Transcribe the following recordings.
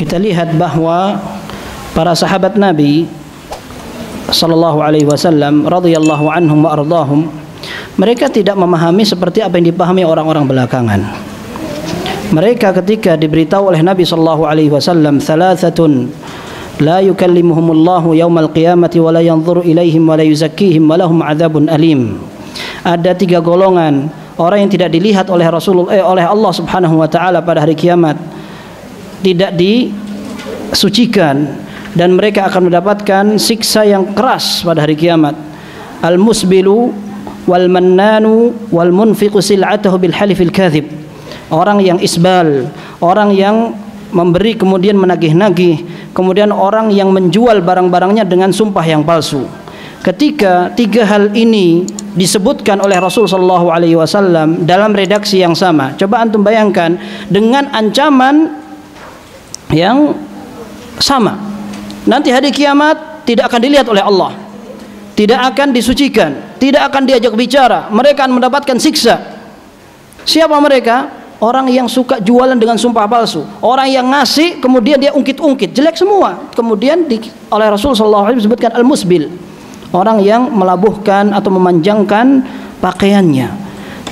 kita lihat bahwa para sahabat Nabi sallallahu alaihi wasallam radhiyallahu anhum wa ardahum, mereka tidak memahami seperti apa yang dipahami orang-orang belakangan. Mereka ketika diberitahu oleh Nabi sallallahu alaihi wasallam, "Thalathatun la yukallimuhumullahu yaumal qiyamati wa la yanzuru ilaihim wa la yuzakkihim wa lahum adzabun alim." Ada 3 golongan orang yang tidak dilihat oleh oleh Allah Subhanahu wa taala pada hari kiamat, tidak disucikan, dan mereka akan mendapatkan siksa yang keras pada hari kiamat. Al-musbilu wal mannanu wal munfiqu sil'atahu bil halifil kadhib. Orang yang isbal, orang yang memberi kemudian menagih-nagih, kemudian orang yang menjual barang-barangnya dengan sumpah yang palsu. Ketika 3 hal ini disebutkan oleh Rasul sallallahu alaihi wasallam dalam redaksi yang sama, coba antum bayangkan dengan ancaman yang sama. Nanti hari kiamat tidak akan dilihat oleh Allah, tidak akan disucikan, tidak akan diajak bicara, mereka akan mendapatkan siksa. Siapa mereka? Orang yang suka jualan dengan sumpah palsu, orang yang ngasih kemudian dia ungkit-ungkit, jelek semua. Kemudian oleh Rasul sallallahu alaihi wasallam disebutkan al-musbil, orang yang melabuhkan atau memanjangkan pakaiannya.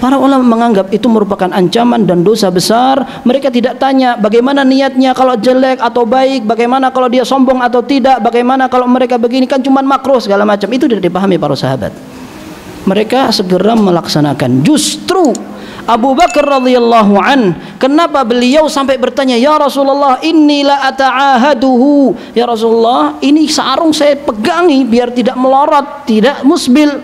Para ulama menganggap itu merupakan ancaman dan dosa besar. Mereka tidak tanya bagaimana niatnya, kalau jelek atau baik, bagaimana kalau dia sombong atau tidak, bagaimana kalau mereka begini, kan cuma makruh segala macam. Itu tidak dipahami para sahabat. Mereka segera melaksanakan. Justru Abu Bakar radhiyallahu an, kenapa beliau sampai bertanya, "Ya Rasulullah, inni la ata'ahaduhu." Ya Rasulullah, ini sarung saya pegangi biar tidak melorot, tidak musbil.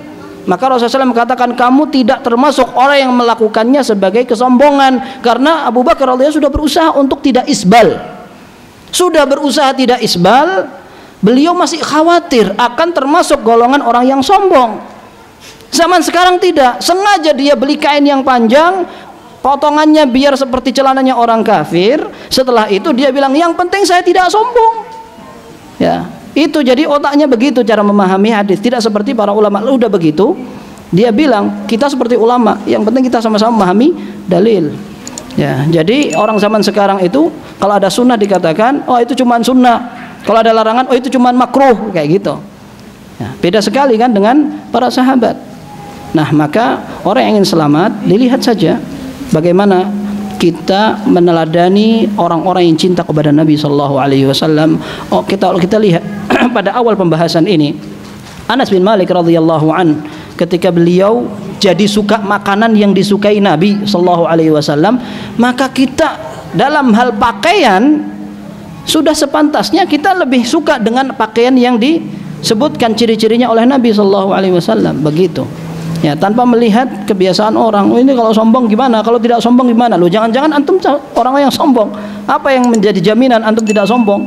Maka Rasulullah SAW mengatakan, kamu tidak termasuk orang yang melakukannya sebagai kesombongan. Karena Abu Bakar radhiyallahu sudah berusaha untuk tidak isbal, sudah berusaha tidak isbal. Beliau masih khawatir akan termasuk golongan orang yang sombong. Zaman sekarang tidak, sengaja dia beli kain yang panjang, potongannya biar seperti celananya orang kafir. Setelah itu dia bilang, yang penting saya tidak sombong. Ya, itu jadi otaknya begitu cara memahami hadis. Tidak seperti para ulama. Udah begitu, dia bilang kita seperti ulama, yang penting kita sama-sama memahami dalil. Ya, jadi orang zaman sekarang itu kalau ada sunnah dikatakan, oh itu cuma sunnah. Kalau ada larangan, oh itu cuma makruh, kayak gitu. Ya, beda sekali kan dengan para sahabat. Nah, maka orang yang ingin selamat, dilihat saja bagaimana kita meneladani orang-orang yang cinta kepada Nabi sallallahu alaihi wasallam. Oh, kita lihat pada awal pembahasan ini, Anas bin Malik radhiyallahu an, ketika beliau jadi suka makanan yang disukai Nabi sallallahu alaihi wasallam, maka kita dalam hal pakaian sudah sepantasnya kita lebih suka dengan pakaian yang disebutkan ciri-cirinya oleh Nabi sallallahu alaihi wasallam, begitu. Ya, tanpa melihat kebiasaan orang. Oh, ini kalau sombong gimana? Kalau tidak sombong gimana? Loh, jangan-jangan antum orang yang sombong. Apa yang menjadi jaminan antum tidak sombong?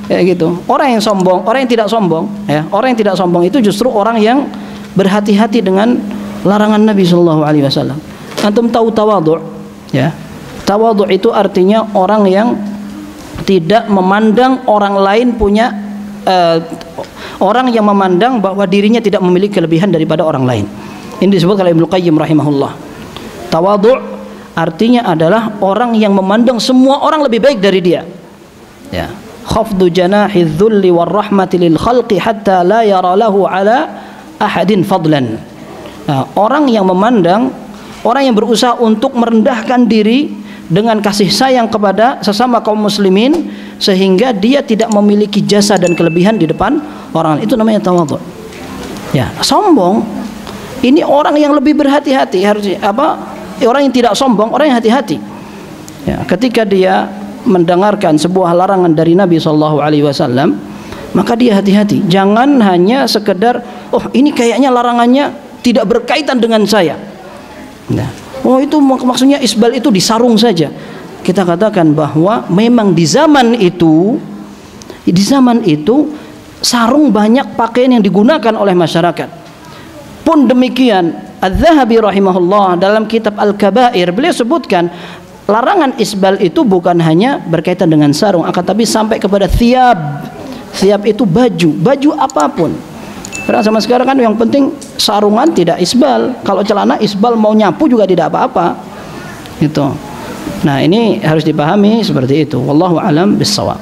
Kayak gitu. Orang yang sombong, orang yang tidak sombong, ya, orang yang tidak sombong itu justru orang yang berhati-hati dengan larangan Nabi sallallahu alaihi wasallam. Antum tahu tawadhu', ya. Tawadhu' itu artinya orang yang tidak memandang orang lain punya orang yang memandang bahwa dirinya tidak memiliki kelebihan daripada orang lain. Ini disebut oleh Ibnu Qayyim rahimahullah. Tawadhu' artinya adalah orang yang memandang semua orang lebih baik dari dia. Ya. Khafdu janahi dzulli war rahmati lil khalqi hatta la yara lahu ala ahadin fadlan. Nah, orang yang memandang, orang yang berusaha untuk merendahkan diri dengan kasih sayang kepada sesama kaum muslimin sehingga dia tidak memiliki jasa dan kelebihan di depan orang, itu namanya tawadhu'. Ya, sombong ini orang yang lebih berhati-hati, harus orang yang tidak sombong, orang yang hati-hati. Ya, ketika dia mendengarkan sebuah larangan dari Nabi sallallahu alaihi wasallam, maka dia hati-hati. Jangan hanya sekedar, oh ini kayaknya larangannya tidak berkaitan dengan saya. Nah, oh itu maksudnya isbal itu di sarung saja. Kita katakan bahwa memang di zaman itu sarung banyak pakaian yang digunakan oleh masyarakat. Pun demikian, Az-Zahabi rahimahullah dalam kitab Al-Kabair beliau sebutkan larangan isbal itu bukan hanya berkaitan dengan sarung, akan tapi sampai kepada thiyab. Thiyab itu baju apapun. Karena zaman sekarang kan yang penting sarungan tidak isbal, kalau celana isbal mau nyapu juga tidak apa-apa. Gitu. Nah, ini harus dipahami seperti itu. Wallahu a'lam bissawab.